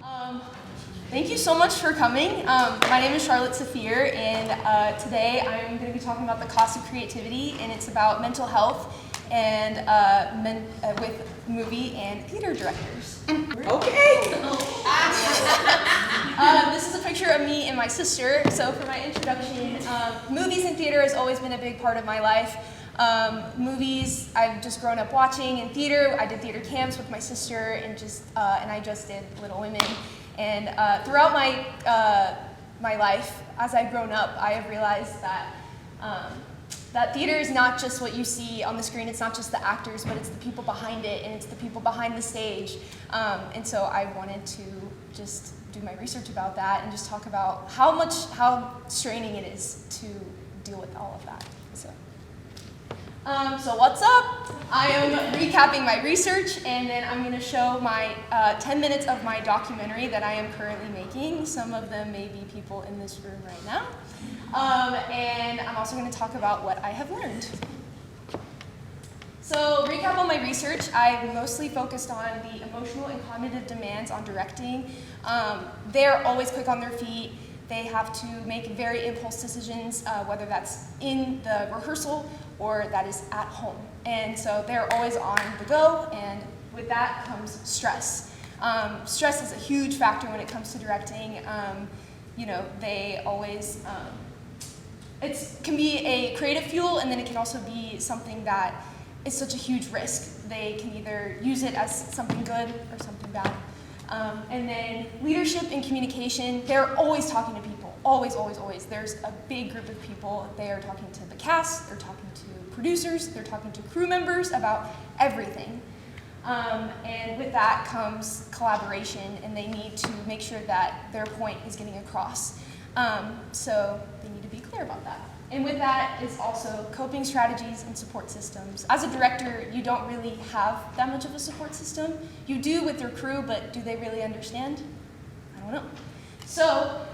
Um, Thank you so much for coming. My name is Charlotte Safir, and today I'm going to be talking about the cost of creativity, and it's about mental health and with movie and theater directors. Okay. This is a picture of me and my sister. So for my introduction, movies and theater has always been a big part of my life. Movies, I've just grown up watching. In theater, I did theater camps with my sister, and I just did Little Women. And throughout my life, as I've grown up, I have realized that that theater is not just what you see on the screen. It's not just the actors, but it's the people behind it, and it's the people behind the stage. And so I wanted to just do my research about that and just talk about how straining it is to deal with all of that. So what's up? I am recapping my research, and then I'm going to show my 10 minutes of my documentary that I am currently making. Some of them may be people in this room right now. And I'm also going to talk about what I have learned. So recap on my research, I mostly focused on the emotional and cognitive demands on directing. They're always quick on their feet. They have to make very impulse decisions, whether that's in the rehearsal or that is at home. And so they're always on the go, and with that comes stress. Stress is a huge factor when it comes to directing. They always, it can be a creative fuel, and then it can also be something that is such a huge risk. They can either use it as something good or something bad. And then leadership and communication, they're always talking to people, always, always, always. There's a big group of people. They are talking to the cast, they're talking to producers, they're talking to crew members about everything. And with that comes collaboration, and they need to make sure that their point is getting across. So they need to be clear about that. And with that is also coping strategies and support systems. As a director, you don't really have that much of a support system. You do with your crew, but do they really understand? I don't know. So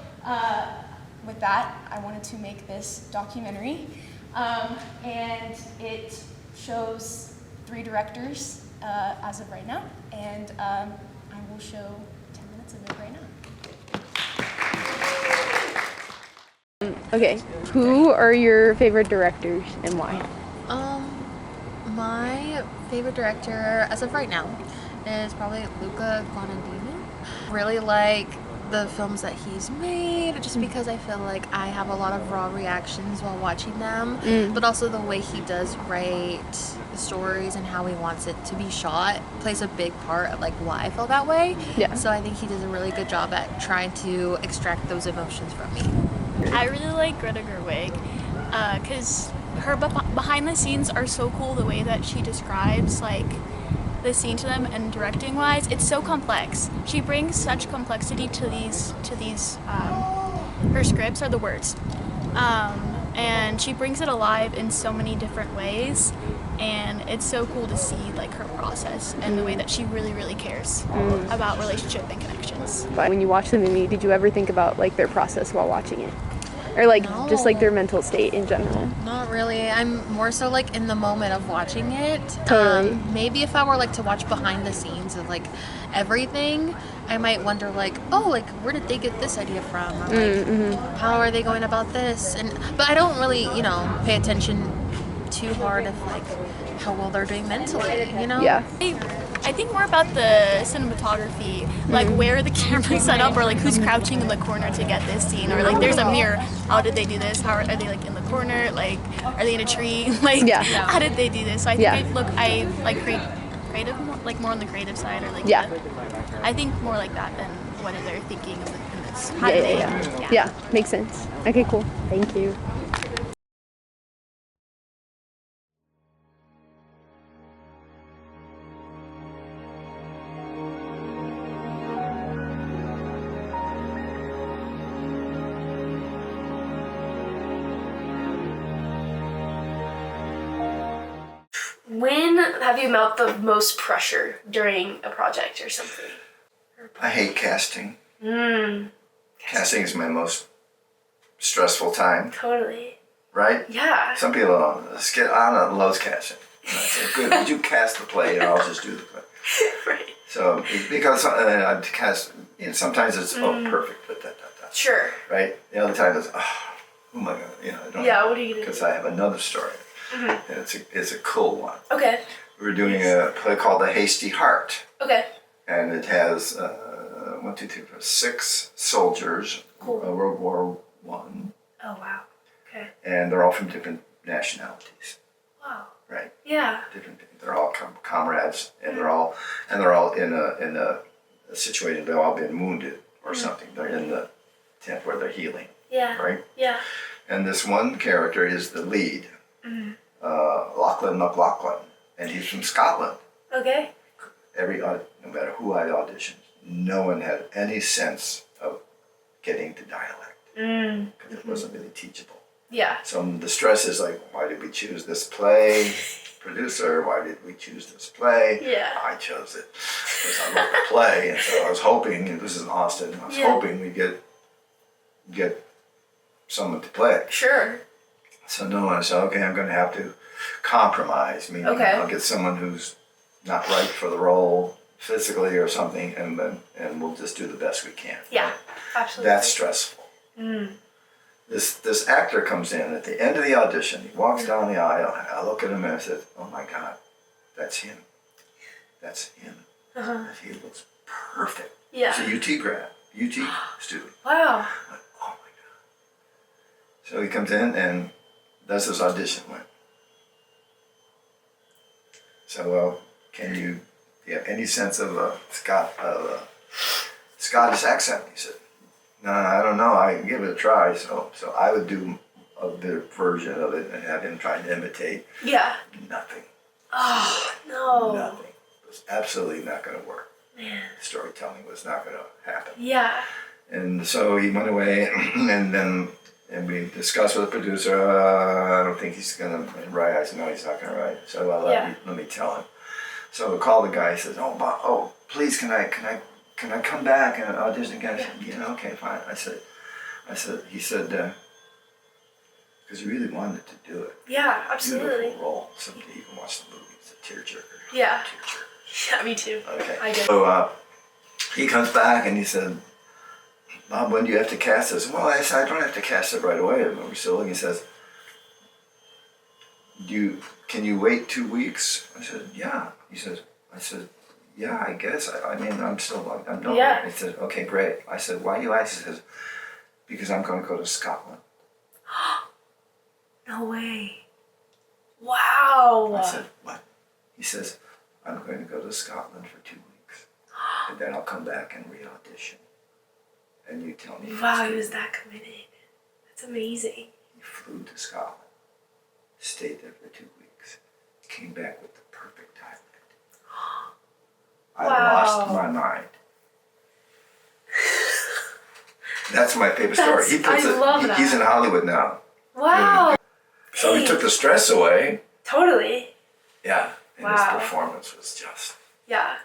with that, I wanted to make this documentary. And it shows 3 directors as of right now. And I will show 10 minutes of it right now. Okay, who are your favorite directors and why? My favorite director as of right now is probably Luca Guadagnino. Really like the films that he's made, just because I feel like I have a lot of raw reactions while watching them, but also the way he does write the stories and how he wants it to be shot plays a big part of like why I feel that way. Yeah. So I think he does a really good job at trying to extract those emotions from me. I really like Greta Gerwig because her behind the scenes are so cool. The way that she describes like the scene to them, and directing wise, it's so complex. She brings such complexity to these her scripts are the words, and she brings it alive in so many different ways. And it's so cool to see like her process and the way that she really cares about relationship and connections. When you watch the movie, did you ever think about like their process while watching it? Or like just like their mental state in general? Not really. I'm more so like in the moment of watching it. Totally. Maybe if I were like to watch behind the scenes of like everything, I might wonder like, oh, like where did they get this idea from? Or like how are they going about this? But I don't really, pay attention too hard of like how well they're doing mentally, Yeah. I think more about the cinematography, like where the camera's set up, or like who's crouching in the corner to get this scene, or like there's a mirror. How did they do this? How are they like in the corner? Like are they in a tree? Like how did they do this? So I think I like creative, like more on the creative side, or like I think more like that than what they're thinking in this. How did they? Yeah, makes sense. Okay, cool. Thank you. When have you felt the most pressure during a project or something? I hate casting. Casting is my most stressful time. Totally. Right? Yeah. Some people loves casting. And I say, good, would you cast the play and I'll just do the play. Right. So, because I've cast sometimes it's perfect, Sure. right? The other time it's who am I gonna, I don't Yeah, what are you gonna because I have another story, and it's a cool one. Okay. We're doing a play called The Hasty Heart, Okay. and it has 6 soldiers, Cool. World War One, Oh wow. Okay. and they're all from different nationalities, Wow. right? Yeah. They're all comrades, and they're all in a situation. They've all been wounded or something. They're in the tent where they're healing, Yeah. right? Yeah. And this one character is the lead, Lachlan McLaughlin, and he's from Scotland. Okay. No matter who I auditioned, no one had any sense of getting to dialect because it wasn't really teachable. Yeah. So the stress is like, why did we choose this play? Producer, why did we choose this play? Yeah. I chose it because I wrote the play, and so I was hoping, and this is in Austin, I was hoping we'd get someone to play it. Sure. So no one said, okay, I'm going to have to compromise, meaning I'll get someone who's not right for the role physically or something, and we'll just do the best we can. Yeah. Absolutely. That's stressful. This actor comes in at the end of the audition. He walks down the aisle. And I look at him and I said, "Oh my God, that's him. That's him. He looks perfect." Yeah. He's a UT grad, UT student. Wow. I'm like, oh my God. So he comes in and does his audition. Went. So, well, do you have any sense of a Scottish accent? He said, "No, I don't know. I can give it a try." So I would do a bit of version of it and have him try to imitate. Yeah. Nothing. Oh no. Nothing. It was absolutely not going to work. Man. Storytelling was not going to happen. Yeah. And so he went away, and we discussed with the producer. I don't think he's going to write. I said, "No, he's not going to write." So let me tell him. So we called the guy. He says, "Oh, please, can I come back and audition again?" I said, "Yeah, okay, fine." He said, because he really wanted to do it. Yeah, absolutely. Beautiful role. Somebody even watched the movie. It's a tearjerker. Yeah. Tearjerker. Yeah, me too. Okay. I get it. So he comes back and he said, "Bob, when do you have to cast this?" Well, I said, "I don't have to cast it right away." And we're still looking. He says, "Can you wait 2 weeks?" I said, "Yeah." I said, "Yeah, I guess. I'm done." Yeah. He said, "Okay, great." I said, "Why you ask?" He says, "Because I'm going to go to Scotland." No way. Wow. I said, "What?" He says, "I'm going to go to Scotland for 2 weeks, and then I'll come back and re-audition. And you tell me." Wow, he was that committed. That's amazing. He flew to Scotland, stayed there for 2 weeks, came back with the perfect dialect. I lost my mind. That's my favorite story. He's in Hollywood now. Wow. So he took the stress away. Totally. Yeah. And his performance was just. Yeah.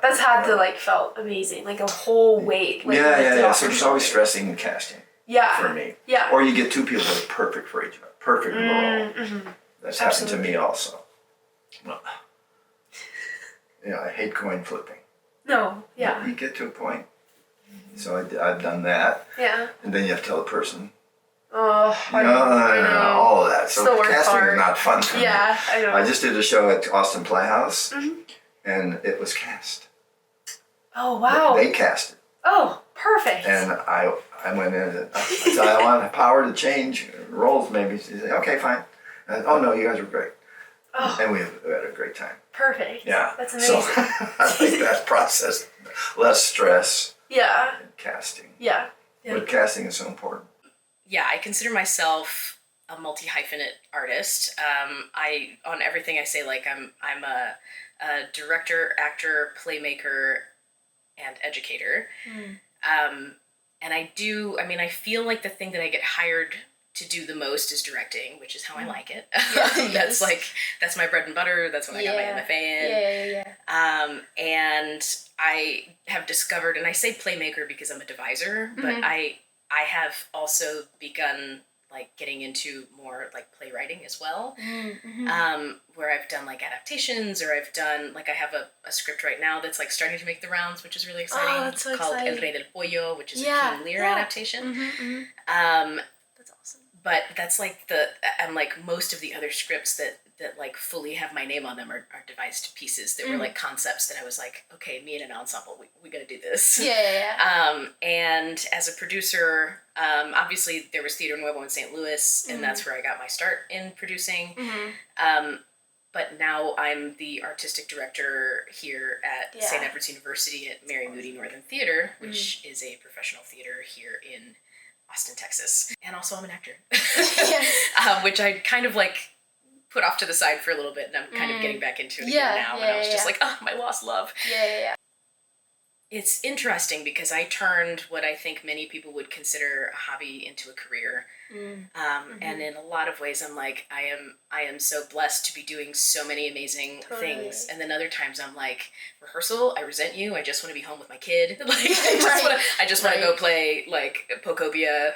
That's had to felt amazing. Like a whole weight. Yeah. So there's always stressing and casting. Yeah. For me. Yeah. Or you get 2 people that are perfect for each other. Perfect in the role. That's happened to me also. Well, I hate coin flipping. No. Yeah. You get to a point. So I've done that. Yeah. And then you have to tell the person. Oh, I know. All of that. So Still work casting hard. is not fun for me. Yeah, I know. I just did a show at Austin Playhouse, and it was cast. Oh, wow. They cast it. Oh, perfect. And I went in and I said, "I want power to change roles maybe." She said, "Okay, fine." And I said, "Oh, no, you guys were great." Oh. And we had a great time. Perfect. Yeah. That's amazing. So I like that process. Less stress Yeah. in casting. Yeah. But casting is so important. Yeah, I consider myself a multi-hyphenate artist. On everything I say, I'm a director, actor, playmaker, and educator. And I feel like the thing that I get hired to do the most is directing, which is how I like it. That's my bread and butter. That's what I got my MFA in. Yeah. And I have discovered, and I say playmaker because I'm a deviser, but I have also begun like getting into more like playwriting as well, Mm-hmm. where I've done like adaptations, or I've done like I have a script right now that's like starting to make the rounds, which is really exciting. Oh, that's so called exciting. El Rey del Pollo, which is Yeah, a King Lear yeah. adaptation. Mm-hmm. That's awesome. But that's like and like most of the other scripts that like fully have my name on them are devised pieces that were like concepts that I was like, okay, me and an ensemble, we gotta do this. Yeah. And as a producer, obviously there was Theater Nuevo in St. Louis, and that's where I got my start in producing. But now I'm the artistic director here at St. Edward's University at Mary Moody Northern Theater, which is a professional theater here in Austin, Texas. And also I'm an actor, which I kind of like put off to the side for a little bit, and I'm kind of getting back into it again now. And I was just like, oh, my lost love. Yeah. It's interesting because I turned what I think many people would consider a hobby into a career. And in a lot of ways, I'm like, I am so blessed to be doing so many amazing things. And then other times I'm like, rehearsal, I resent you. I just want to be home with my kid. Like, I just want to go play like Pokobia,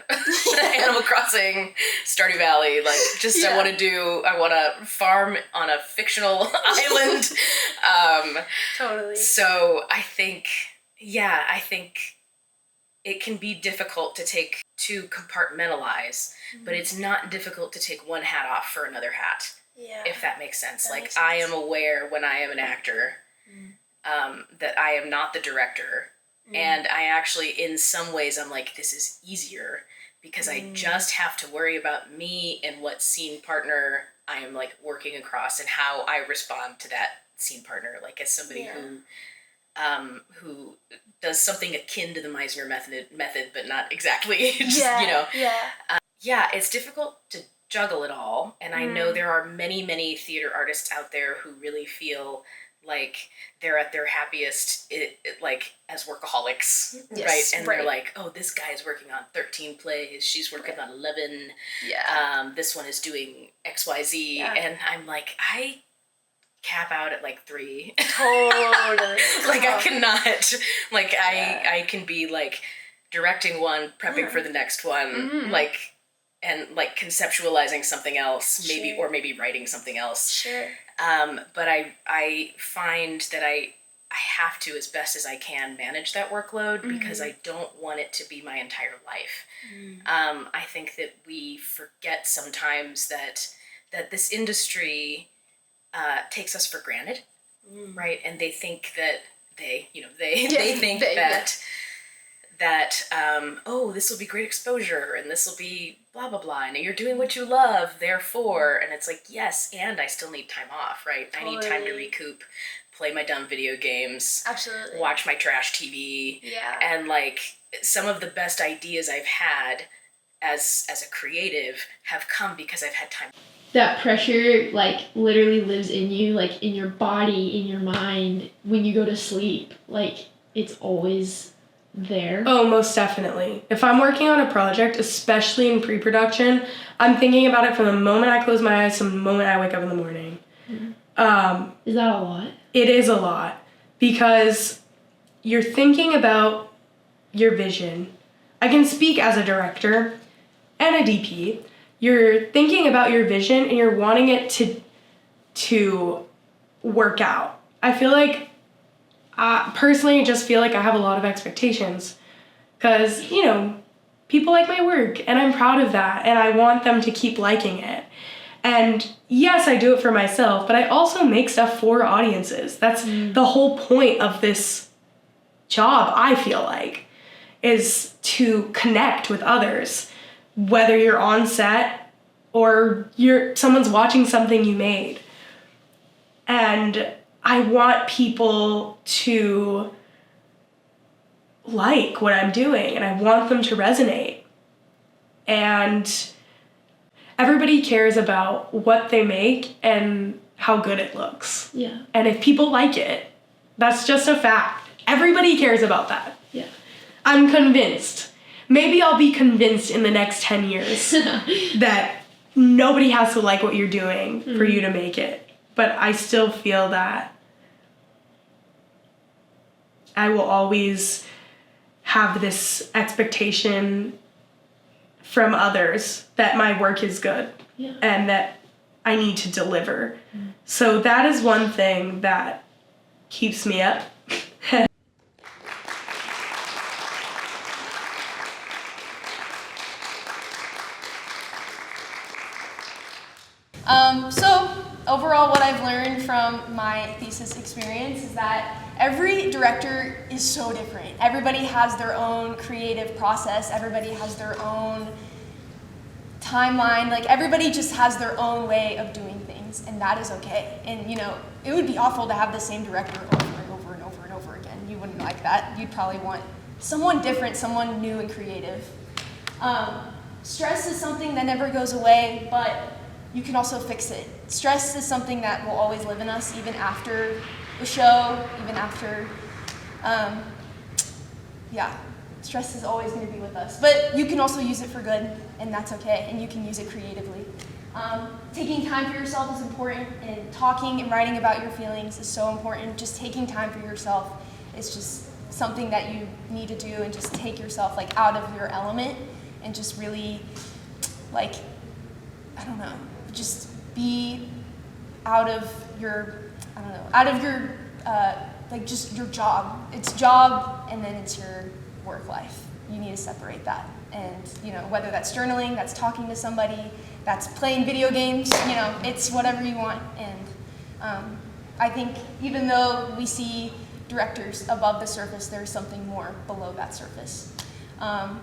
Animal Crossing, Stardew Valley. Like, just I want to farm on a fictional island. Totally. So I think it can be difficult to compartmentalize, but it's not difficult to take one hat off for another hat, if that makes sense. I am aware when I am an actor that I am not the director, and I actually, in some ways, I'm like, this is easier because I just have to worry about me and what scene partner I am like working across and how I respond to that scene partner, like as somebody who does something akin to the Meisner method, but not exactly. It's difficult to juggle it all, and I know there are many theater artists out there who really feel like they're at their happiest, like as workaholics, right? And they're like, oh, this guy's working on 13 plays, she's working on 11. This one is doing XYZ, and I'm like, I cap out at like 3. Totally. Like I cannot, like I can be like directing one, prepping for the next one, like, and like conceptualizing something else, maybe, or maybe writing something else. But I find that I have to, as best as I can, manage that workload because I don't want it to be my entire life. I think that we forget sometimes that this industry takes us for granted, right? And they think that they think that oh, this will be great exposure, and this will be blah blah blah, and you're doing what you love, therefore, and it's like, yes, and I still need time off, right? I need time to recoup, play my dumb video games, watch my trash TV, and like some of the best ideas I've had as a creative have come because I've had time. That pressure, like, literally lives in you, like, in your body, in your mind, when you go to sleep. Like, it's always there. Oh, most definitely. If I'm working on a project, especially in pre-production, I'm thinking about it from the moment I close my eyes to the moment I wake up in the morning. Is that a lot? It is a lot, because you're thinking about your vision. I can speak as a director and a DP. You're thinking about your vision and you're wanting it to work out. I feel like, personally, just feel like I have a lot of expectations because, people like my work and I'm proud of that and I want them to keep liking it. And yes, I do it for myself, but I also make stuff for audiences. That's the whole point of this job, I feel like, is to connect with others. Whether you're on set or someone's watching something you made. And I want people to like what I'm doing and I want them to resonate. And everybody cares about what they make and how good it looks. Yeah. And if people like it, that's just a fact. Everybody cares about that. Yeah. I'm convinced. Maybe I'll be convinced in the next 10 years that nobody has to like what you're doing for you to make it. But I still feel that I will always have this expectation from others that my work is good Yeah. and that I need to deliver. So that is one thing that keeps me up. So overall, what I've learned from my thesis experience is that every director is so different. Everybody has their own creative process. Everybody has their own timeline. Like, everybody just has their own way of doing things, and that is okay. And, you know, it would be awful to have the same director over and over and over and over again. You wouldn't like that. You'd probably want someone different, someone new and creative. Stress is something that never goes away, but you can also fix it. Stress is something that will always live in us, even after the show, even after, stress is always going to be with us. But you can also use it for good, and that's okay, and you can use it creatively. Taking time for yourself is important, and talking and writing about your feelings is so important. Just taking time for yourself is just something that you need to do, and just take yourself like out of your element and just really, like, I don't know, just be out of your, like, just your job. It's job, and then it's your work life. You need to separate that. And, you know, whether that's journaling, that's talking to somebody, that's playing video games, you know, it's whatever you want. And I think even though we see directors above the surface, there's something more below that surface.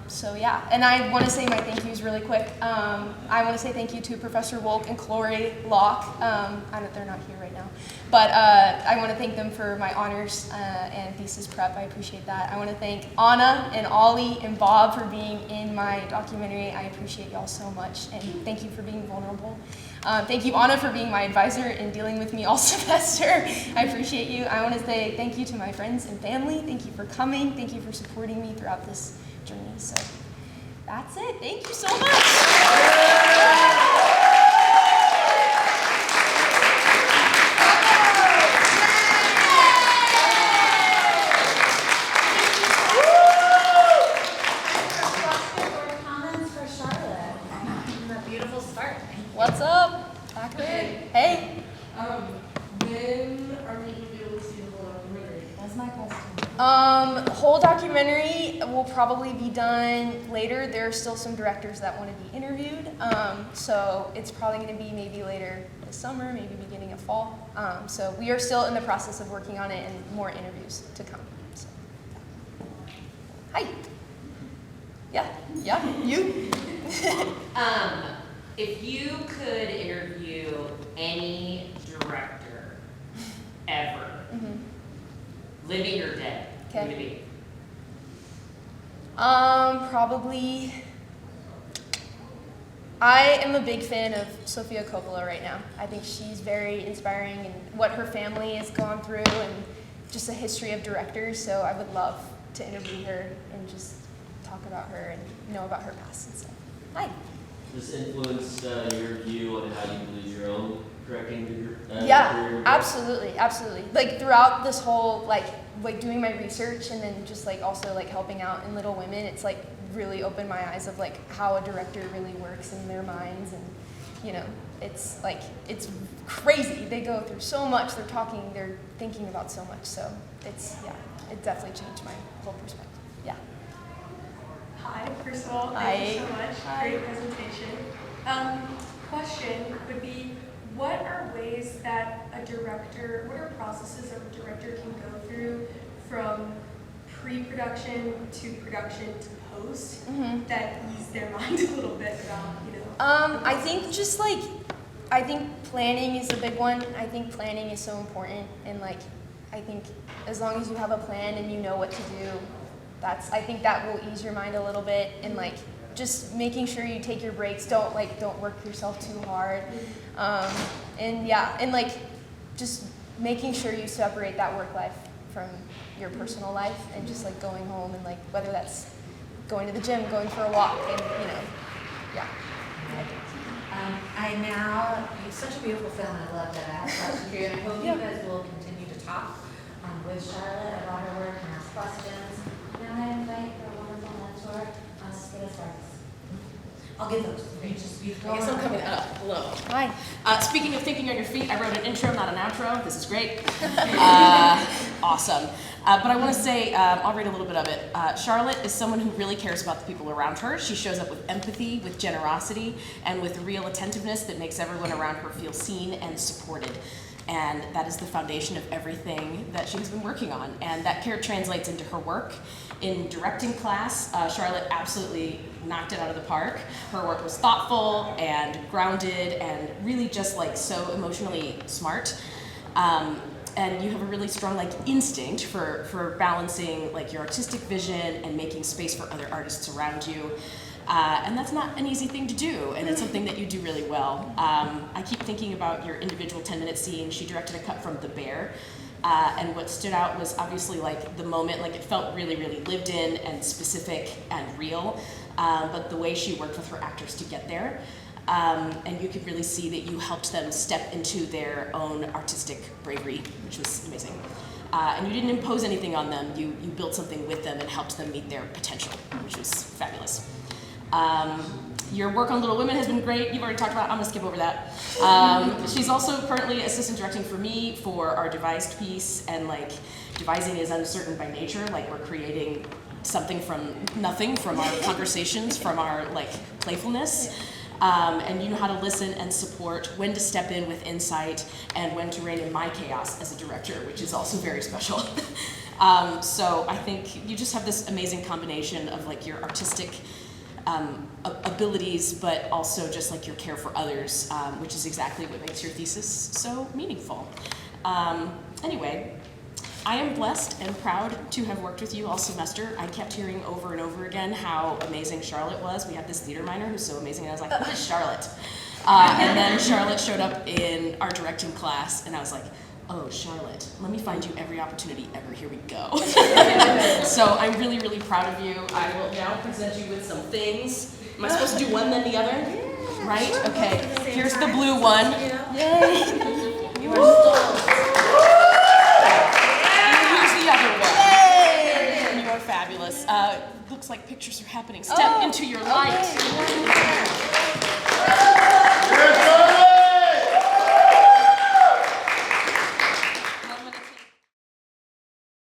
So yeah, and I want to say my thank yous really quick. I want to say thank you to Professor Wolk and Chloe Locke. They're not here right now, but I want to thank them for my honors and thesis prep. I appreciate that. I want to thank Anna and Ollie and Bob for being in my documentary. I appreciate y'all so much, and thank you for being vulnerable. Thank you, Anna, for being my advisor and dealing with me all semester. I appreciate you. I want to say thank you to my friends and family. Thank you for coming. Thank you for supporting me throughout this journey. So that's it. Thank you so much. What's up? Hey. When are we going to be able to see the whole documentary? That's my question. Whole documentary will probably be done later. There are still some directors that want to be interviewed. So it's probably going to be maybe later this summer, maybe beginning of fall. So we are still in the process of working on it, and more interviews to come. So. Hi. Yeah, you? If you could interview any director ever, living or dead, who would it be? Probably. I am a big fan of Sofia Coppola right now. I think she's very inspiring, and what her family has gone through, and just a history of directors. So I would love to interview her and just talk about her and know about her past and stuff. Hi. Does this influence your view on how you believe your own directing career? Absolutely. Like, throughout this whole, like doing my research, and then just like also like helping out in Little Women, it's like really opened my eyes of like how a director really works in their minds. And you know, it's like, it's crazy. They go through so much, they're thinking about so much. So it's, it definitely changed my whole perspective. Yeah. Hi, first of all, thank you so much. Great presentation. Question would be, what are ways that what are processes that a director can go through from pre-production to production to post that ease their mind a little bit about, you know? I think planning is a big one. I think planning is so important, and like, I think as long as you have a plan and you know what to do, I think that will ease your mind a little bit, and like just making sure you take your breaks. Don't work yourself too hard, and like just making sure you separate that work life from your personal life, and just like going home, and like whether that's going to the gym, going for a walk, and you know, yeah. It's such a beautiful film, and I love that I asked questions here, and I hope you guys will continue to talk with Charlotte about her work and ask questions. Now I invite our wonderful mentor, let's get us started. I'll get those. You just be I guess I'm coming up. Hello. Hi. Speaking of thinking on your feet, I wrote an intro, not an outro. This is great. Awesome. But I want to say, I'll read a little bit of it. Charlotte is someone who really cares about the people around her. She shows up with empathy, with generosity, and with real attentiveness that makes everyone around her feel seen and supported. And that is the foundation of everything that she's been working on. And that care translates into her work. In directing class, Charlotte absolutely knocked it out of the park. Her work was thoughtful and grounded and really just like so emotionally smart. And you have a really strong like instinct for balancing like your artistic vision and making space for other artists around you. And that's not an easy thing to do, and it's something that you do really well. I keep thinking about your individual 10-minute scene. She directed a cut from The Bear, and what stood out was obviously like the moment, like it felt really, really lived in and specific and real, but the way she worked with her actors to get there. And you could really see that you helped them step into their own artistic bravery, which was amazing. And you didn't impose anything on them, you built something with them and helped them meet their potential, which was fabulous. Your work on Little Women has been great. You've already talked about it. I'm gonna skip over that. She's also currently assistant directing for me for our devised piece, and like devising is uncertain by nature. Like we're creating something from nothing, from our conversations, from our like playfulness. And you know how to listen and support, when to step in with insight, and when to rein in my chaos as a director, which is also very special. So I think you just have this amazing combination of like your artistic abilities, but also just like your care for others, which is exactly what makes your thesis so meaningful. Anyway, I am blessed and proud to have worked with you all semester. I kept hearing over and over again how amazing Charlotte was. We have this theater minor who's so amazing, and I was like, who is Charlotte? And then Charlotte showed up in our directing class, and I was like, oh, Charlotte, let me find you every opportunity ever. Here we go. So I'm really, really proud of you. I will now present you with some things. Am I supposed to do one then the other? Yeah, right? Okay. Here's the blue one. Yay. You are stoked. Here's the other one. Yay. You are fabulous. Looks like pictures are happening. Step into your light.